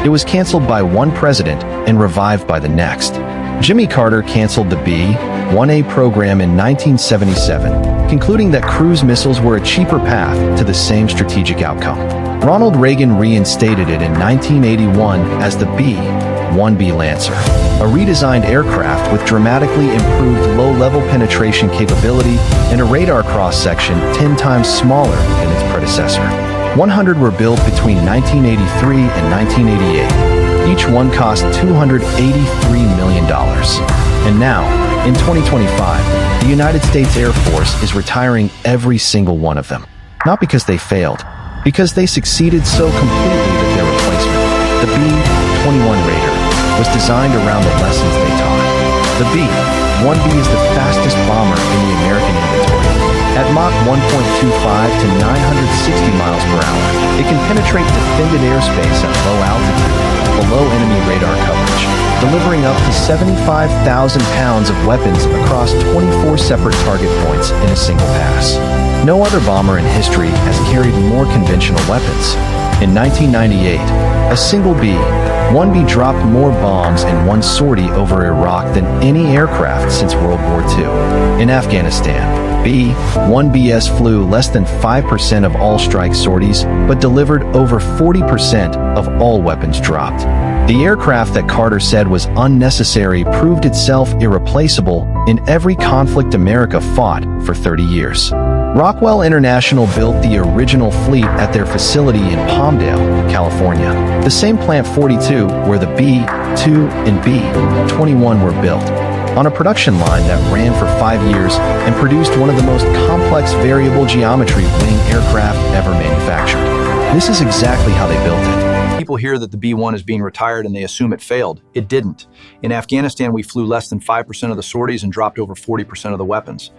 It was canceled by one president and revived by the next. Jimmy Carter canceled the B-1A program in 1977, concluding that cruise missiles were a cheaper path to the same strategic outcome. Ronald Reagan reinstated it in 1981 as the B-1B Lancer, a redesigned aircraft with dramatically improved low-level penetration capability and a radar cross-section 10 times smaller than its predecessor. 100 were built between 1983 and 1988. Each one cost $283 million. And now, in 2025, the United States Air Force is retiring every single one of them. Not because they failed, because they succeeded so completely that their replacement, the B-21 Raider, was designed around the lessons they taught. The B-1B is the fastest bomber in the American inventory. At Mach 1.25 to 960 miles per hour, it can penetrate defended airspace at low altitude, below enemy radar coverage, delivering up to 75,000 pounds of weapons across 24 separate target points in a single pass. No other bomber in history has carried more conventional weapons. In 1998, a single B-1B dropped more bombs in one sortie over Iraq than any aircraft since World War II. In Afghanistan, B-1Bs flew less than 5% of all strike sorties, but delivered over 40% of all weapons dropped. The aircraft that Carter said was unnecessary proved itself irreplaceable in every conflict America fought for 30 years. Rockwell International built the original fleet at their facility in Palmdale, California, the same Plant 42 where the B-2 and B-21 were built, on a production line that ran for 5 years and produced one of the most complex variable geometry wing aircraft ever manufactured. This is exactly how they built it. People hear that the B-1 is being retired and they assume it failed. It didn't. In Afghanistan, we flew less than 5% of the sorties and dropped over 40% of the weapons.